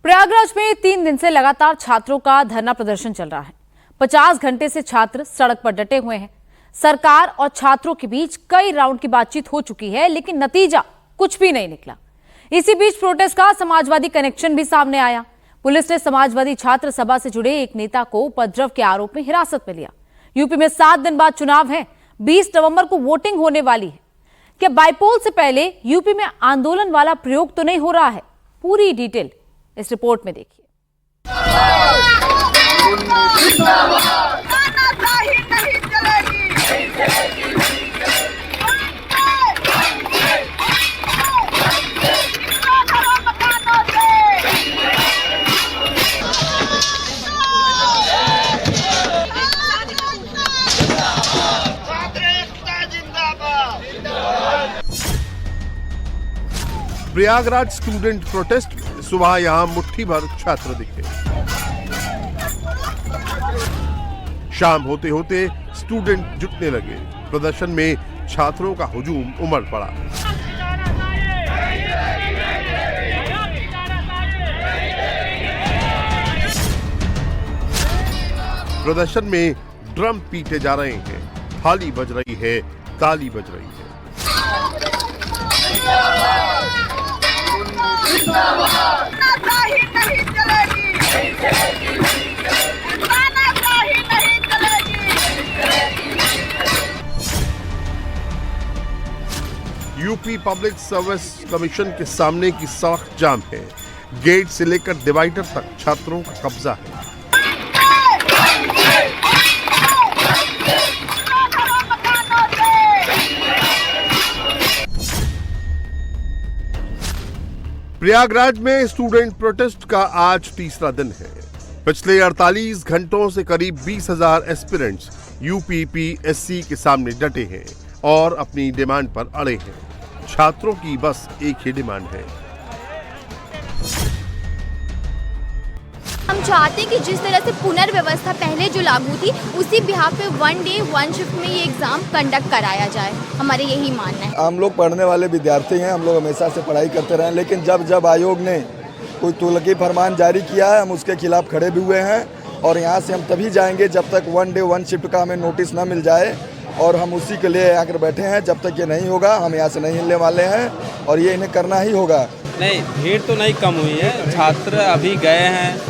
प्रयागराज में 3 दिन से लगातार छात्रों का धरना प्रदर्शन चल रहा है। 50 घंटे से छात्र सड़क पर डटे हुए हैं। सरकार और छात्रों के बीच कई राउंड की बातचीत हो चुकी है, लेकिन नतीजा कुछ भी नहीं निकला। इसी बीच प्रोटेस्ट का समाजवादी कनेक्शन भी सामने आया। पुलिस ने समाजवादी छात्र सभा से जुड़े एक नेता को उपद्रव के आरोप में हिरासत में लिया। यूपी में 7 दिन बाद चुनाव है। 20 नवंबर को वोटिंग होने वाली है। क्या बाइपोल से पहले यूपी में आंदोलन वाला प्रयोग तो नहीं हो रहा है? पूरी डिटेल इस रिपोर्ट में देखिए। प्रयागराज स्टूडेंट प्रोटेस्ट में सुबह यहां मुट्ठी भर छात्र दिखे। शाम होते होते स्टूडेंट जुटने लगे। प्रदर्शन में छात्रों का हुजूम उमड़ पड़ा। प्रदर्शन में ड्रम पीटे जा रहे हैं, थाली बज रही है, ताली बज रही है। यूपी पब्लिक सर्विस कमीशन के सामने की सड़क जाम है। गेट से लेकर डिवाइडर तक छात्रों का कब्जा है। प्रयागराज में स्टूडेंट प्रोटेस्ट का आज तीसरा दिन है। पिछले 48 घंटों से करीब 20,000 एस्पिरेंट्स यूपीपीएससी के सामने डटे हैं और अपनी डिमांड पर अड़े हैं। छात्रों की बस एक ही डिमांड है। हम चाहते हैं कि जिस तरह से पुनर्व्यवस्था पहले जो लागू थी, उसी बिहाफ पे 1 डे 1 शिफ्ट में ये एग्जाम कंडक्ट कराया जाए। हमारे यही मानना है। हम लोग पढ़ने वाले विद्यार्थी हैं, हम लोग हमेशा से पढ़ाई करते रहे, लेकिन जब आयोग ने कोई तुगलकी फरमान जारी किया है, हम उसके खिलाफ खड़े भी हुए हैं। और यहाँ से हम तभी जाएंगे जब तक 1 डे 1 शिफ्ट का हमें नोटिस ना मिल जाए, और हम उसी के लिए आकर बैठे हैं। जब तक ये नहीं होगा हम यहाँ से नहीं हिलने वाले हैं, और ये इन्हें करना ही होगा। नहीं, भीड़ तो नहीं कम हुई है। छात्र अभी गए हैं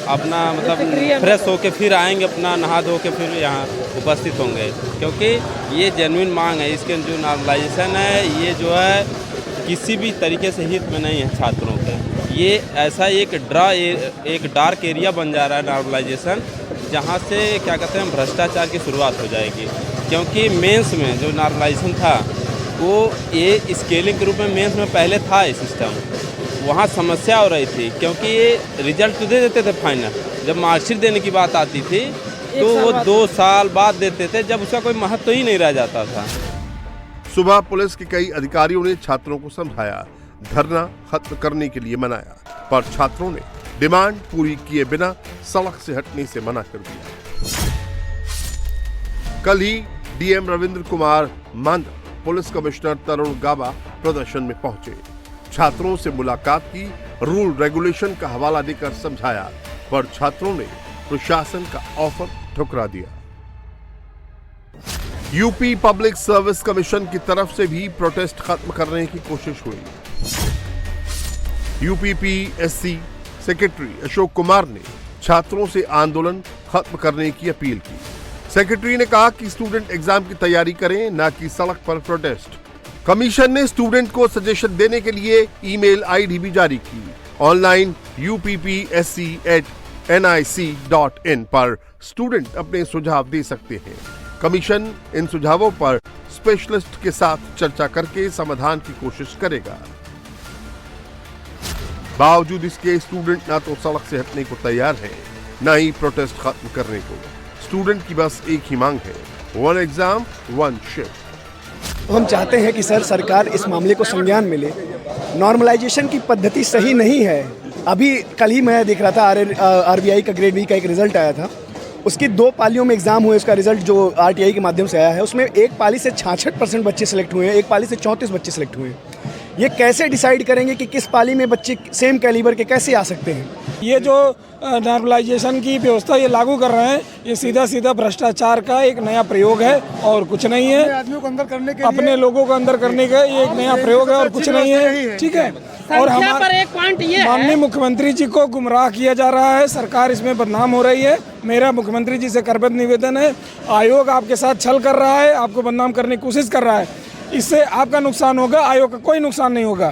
अपना फ्रेश होके फिर आएंगे, अपना नहा धो के फिर यहाँ उपस्थित होंगे, क्योंकि ये जेन्युइन मांग है। इसके जो नॉर्मलाइजेशन है, ये जो है किसी भी तरीके से हित में नहीं है छात्रों के। ये ऐसा एक डार्क एरिया बन जा रहा है नॉर्मलाइजेशन, जहाँ से क्या कहते हैं भ्रष्टाचार की शुरुआत हो जाएगी। क्योंकि मेंस में जो नॉर्मलाइजेशन था वो ये स्केलिंग के रूप में मेंस में पहले था ये सिस्टम, वहाँ समस्या हो रही थी, क्योंकि ये रिजल्ट तो दे देते थे फाइनल। जब मार्कशीट देने की बात आती थी तो वो 2 साल बाद देते थे, जब उसका कोई महत्व ही नहीं रह जाता था। सुबह पुलिस के कई अधिकारियों ने छात्रों को समझाया, धरना खत्म करने के लिए मनाया, पर छात्रों ने डिमांड पूरी किए बिना सड़क से हटने से मना कर दिया। कल ही डीएम रविंद्र कुमार मांडा, पुलिस कमिश्नर तरुण गाबा प्रदर्शन में पहुंचे। छात्रों से मुलाकात की, रूल रेगुलेशन का हवाला देकर समझाया, पर छात्रों ने प्रशासन का ऑफर ठुकरा दिया। यूपी पब्लिक सर्विस कमीशन की तरफ से भी प्रोटेस्ट खत्म करने की कोशिश हुई। यूपीपीएससी सेक्रेटरी अशोक कुमार ने छात्रों से आंदोलन खत्म करने की अपील की। सेक्रेटरी ने कहा कि स्टूडेंट एग्जाम की तैयारी करें, न कि सड़क पर प्रोटेस्ट। कमीशन ने स्टूडेंट को सजेशन देने के लिए ईमेल आईडी भी जारी की। ऑनलाइन uppsc@nic.in पर स्टूडेंट अपने सुझाव दे सकते हैं। कमीशन इन सुझावों पर स्पेशलिस्ट के साथ चर्चा करके समाधान की कोशिश करेगा। बावजूद इसके स्टूडेंट ना तो सड़क से हटने को तैयार है, न ही प्रोटेस्ट खत्म करने को। स्टूडेंट की बस एक ही मांग है, 1 एग्जाम 1 शिफ्ट। हम चाहते हैं कि सरकार इस मामले को संज्ञान में ले। नॉर्मलाइजेशन की पद्धति सही नहीं है। अभी कल ही मैं देख रहा था आरबीआई का ग्रेड बी का एक रिजल्ट आया था। उसकी 2 पालियों में एग्जाम हुए। उसका रिजल्ट जो आरटीआई के माध्यम से आया है, उसमें एक पाली से 66% बच्चे सेलेक्ट हुए हैं, एक पाली से 34 बच्चे सेलेक्ट हुए हैं। ये कैसे डिसाइड करेंगे कि किस पाली में बच्चे सेम कैलिबर के कैसे आ सकते हैं? ये जो नॉर्मलाइजेशन की व्यवस्था ये लागू कर रहे हैं, ये सीधा सीधा भ्रष्टाचार का एक नया प्रयोग है और कुछ नहीं है। आदमियों को अंदर करने के अपने लोगों को अंदर करने का ये एक नया प्रयोग है और कुछ नहीं है, ठीक है। और हमारे एक पॉइंट ये माननीय मुख्यमंत्री जी को गुमराह किया जा रहा है, सरकार इसमें बदनाम हो रही है। मेरा मुख्यमंत्री जी से करबद्ध निवेदन है, आयोग आपके साथ छल कर रहा है, आपको बदनाम करने की कोशिश कर रहा है, इससे आपका नुकसान होगा, आयोग का कोई नुकसान नहीं होगा।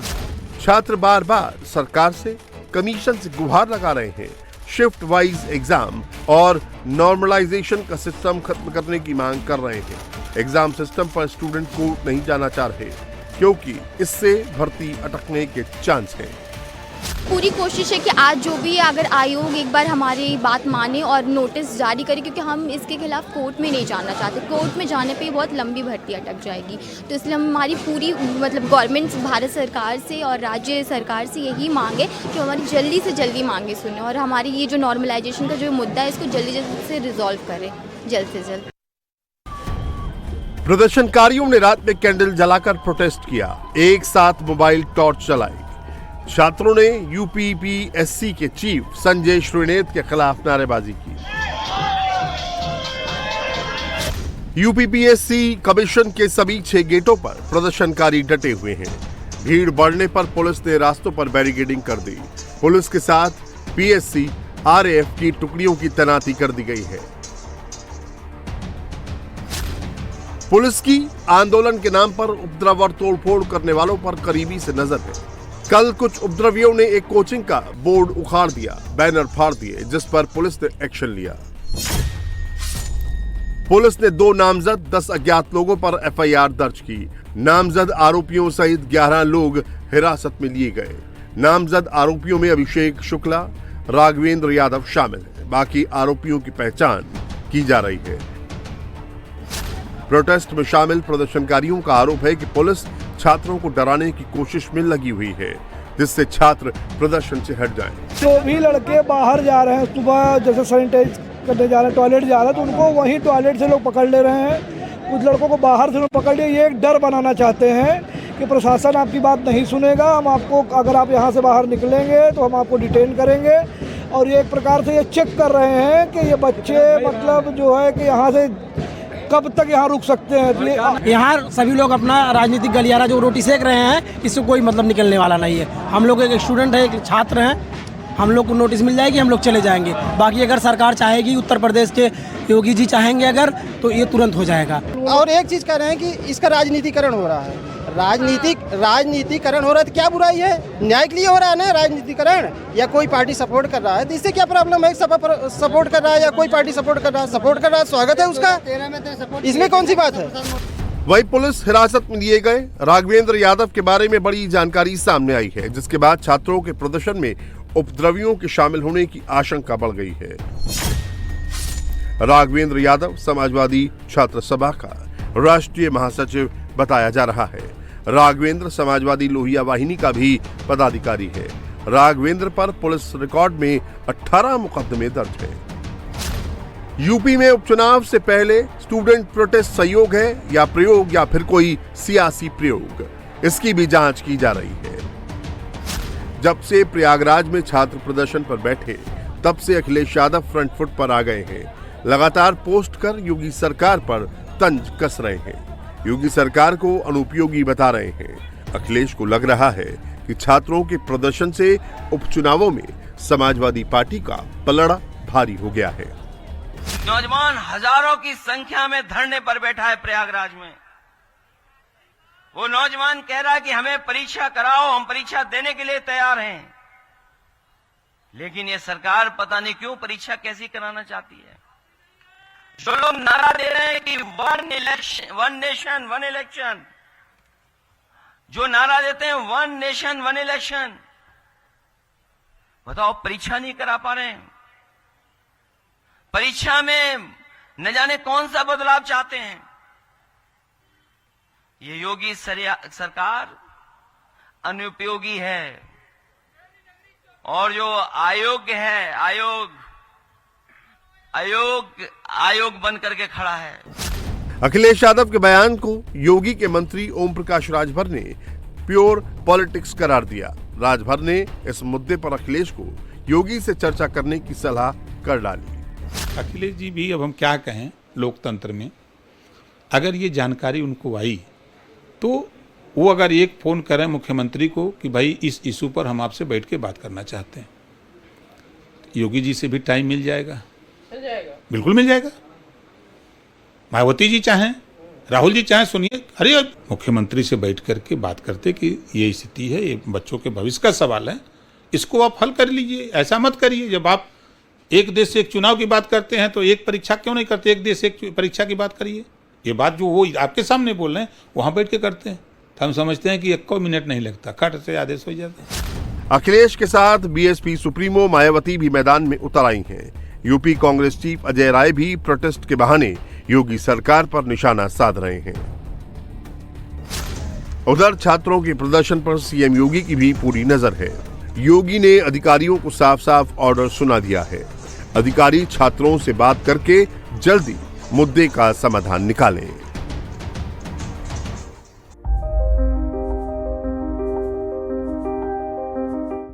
छात्र बार बार सरकार से कमीशन से गुहार लगा रहे हैं, शिफ्ट वाइज एग्जाम और नॉर्मलाइजेशन का सिस्टम खत्म करने की मांग कर रहे हैं। एग्जाम सिस्टम पर स्टूडेंट कोर्ट नहीं जाना चाह रहे क्योंकि इससे भर्ती अटकने के चांस हैं। पूरी कोशिश है कि आज जो भी है, अगर आयोग एक बार हमारी बात माने और नोटिस जारी करे, क्योंकि हम इसके खिलाफ कोर्ट में नहीं जाना चाहते। कोर्ट में जाने पे बहुत लंबी भर्ती अटक जाएगी, तो इसलिए हमारी पूरी मतलब गवर्नमेंट, भारत सरकार से और राज्य सरकार से यही मांग है कि हमारी जल्दी से जल्दी मांगे सुने और हमारी ये जो नॉर्मलाइजेशन का जो मुद्दा है इसको जल्दी से रिजॉल्व करें, जल्द से जल्द। प्रदर्शनकारियों ने रात में कैंडल जलाकर प्रोटेस्ट किया, एक साथ मोबाइल टॉर्च जलाई। छात्रों ने यूपीपीएससी के चीफ संजय श्रीनेत के खिलाफ नारेबाजी की। यूपीपीएससी कमीशन के सभी 6 गेटों पर प्रदर्शनकारी डटे हुए हैं। भीड़ बढ़ने पर पुलिस ने रास्तों पर बैरिकेडिंग कर दी। पुलिस के साथ पीएससी, आरएएफ की टुकड़ियों की तैनाती कर दी गई है। पुलिस की आंदोलन के नाम पर उपद्रव और तोड़फोड़ करने वालों पर करीबी से नजर है। कल कुछ उपद्रवियों ने एक कोचिंग का बोर्ड उखाड़ दिया, बैनर फाड़ दिए, जिस पर पुलिस ने एक्शन लिया। पुलिस ने 2 नामजद 10 अज्ञात लोगों पर एफआईआर दर्ज की। नामजद आरोपियों सहित 11 लोग हिरासत में लिए गए। नामजद आरोपियों में अभिषेक शुक्ला, राघवेंद्र यादव शामिल हैं। बाकी आरोपियों की पहचान की जा रही है। प्रोटेस्ट में शामिल प्रदर्शनकारियों का आरोप है कि पुलिस छात्रों को डराने की कोशिश में लगी हुई है, जिससे छात्र प्रदर्शन से हट जाएं। जो भी लड़के बाहर जा रहे हैं, सुबह जैसे सैनिटाइज करने जा रहे हैं, टॉयलेट जा रहे हैं, तो उनको वहीं टॉयलेट से लोग पकड़ ले रहे हैं। कुछ लड़कों को बाहर से लोग पकड़ लिए, ये एक डर बनाना चाहते हैं कि प्रशासन आपकी बात नहीं सुनेगा, हम आपको, अगर आप यहाँ से बाहर निकलेंगे तो हम आपको डिटेन करेंगे। और ये एक प्रकार से ये चेक कर रहे हैं कि ये बच्चे मतलब जो है कि यहाँ से कब तक यहाँ रुक सकते हैं। यहाँ सभी लोग अपना राजनीतिक गलियारा जो रोटी सेक रहे हैं, इससे कोई मतलब निकलने वाला नहीं है। हम लोग एक स्टूडेंट है, एक छात्र हैं, हम लोग को नोटिस मिल जाएगी, हम लोग चले जाएंगे। बाकी अगर सरकार चाहेगी, उत्तर प्रदेश के योगी जी चाहेंगे अगर, तो ये तुरंत हो जाएगा। और एक चीज़ कह रहे हैं कि इसका राजनीतिकरण हो रहा है। राजनीतिकरण हो रहा है तो क्या बुराई है? न्याय के लिए हो रहा है ना राजनीतिकरण। या कोई पार्टी सपोर्ट कर रहा है तो इससे क्या प्रॉब्लम है? सपोर्ट कर रहा है या कोई पार्टी सपोर्ट कर रहा है, स्वागत है उसका, इसमें कौन सी बात है? वही पुलिस हिरासत में लिए गए राघवेंद्र यादव के बारे में बड़ी जानकारी सामने आई है, जिसके बाद छात्रों के प्रदर्शन में उपद्रवियों के शामिल होने की आशंका बढ़ गई है। राघवेंद्र यादव समाजवादी छात्र सभा का राष्ट्रीय महासचिव बताया जा रहा है। राघवेंद्र समाजवादी लोहिया वाहिनी का भी पदाधिकारी है। राघवेंद्र पर पुलिस रिकॉर्ड में 18 मुकदमे दर्ज है। यूपी में उपचुनाव से पहले स्टूडेंट प्रोटेस्ट सहयोग है या प्रयोग या फिर कोई सियासी प्रयोग, इसकी भी जांच की जा रही है। जब से प्रयागराज में छात्र प्रदर्शन पर बैठे, तब से अखिलेश यादव फ्रंट फुट पर आ गए हैं। लगातार पोस्ट कर योगी सरकार पर तंज कस रहे हैं, योगी सरकार को अनुपयोगी बता रहे हैं। अखिलेश को लग रहा है कि छात्रों के प्रदर्शन से उपचुनावों में समाजवादी पार्टी का पलड़ा भारी हो गया है। नौजवान हजारों की संख्या में धरने पर बैठा है प्रयागराज में। वो नौजवान कह रहा है कि हमें परीक्षा कराओ, हम परीक्षा देने के लिए तैयार हैं। लेकिन ये सरकार पता नहीं क्यों परीक्षा कैसी कराना चाहती है। जो लोग नारा दे रहे हैं कि वन नेशन वन इलेक्शन, जो नारा देते हैं वन नेशन वन इलेक्शन, बताओ परीक्षा नहीं करा पा रहे हैं। परीक्षा में न जाने कौन सा बदलाव चाहते हैं। ये योगी सरकार अनुपयोगी है और जो अयोग्य है, आयोग बन करके खड़ा है। अखिलेश यादव के बयान को योगी के मंत्री ओम प्रकाश राजभर ने प्योर पॉलिटिक्स करार दिया। राजभर ने इस मुद्दे पर अखिलेश को योगी से चर्चा करने की सलाह कर डाली। अखिलेश जी भी, अब हम क्या कहें, लोकतंत्र में अगर ये जानकारी उनको आई तो वो अगर एक फ़ोन करें मुख्यमंत्री को कि भाई इस इशू पर हम आपसे बैठ के बात करना चाहते हैं, योगी जी से भी टाइम मिल जाएगा, बिल्कुल मिल जाएगा। मायावती जी चाहें, राहुल जी चाहें, सुनिए, अरे मुख्यमंत्री से बैठ करके बात करते कि ये स्थिति है, ये बच्चों के भविष्य का सवाल है, इसको आप हल कर लीजिए। ऐसा मत करिए, जब आप एक देश से एक चुनाव की बात करते हैं तो एक परीक्षा क्यों नहीं करते, एक देश से एक परीक्षा की बात करिए। ये बात जो वो आपके सामने बोल रहे हैं वहाँ बैठ के करते हैं तो हम समझते हैं कि 1 मिनट नहीं लगता, खट से आदेश हो जाता है। अखिलेश के साथ बीएसपी सुप्रीमो मायावती भी मैदान में उतर आई हैं। यूपी कांग्रेस चीफ अजय राय भी प्रोटेस्ट के बहाने योगी सरकार पर निशाना साध रहे हैं। उधर छात्रों के प्रदर्शन पर सीएम योगी की भी पूरी नजर है। योगी ने अधिकारियों को साफ साफ ऑर्डर सुना दिया है। अधिकारी छात्रों से बात करके जल्दी मुद्दे का समाधान निकालें।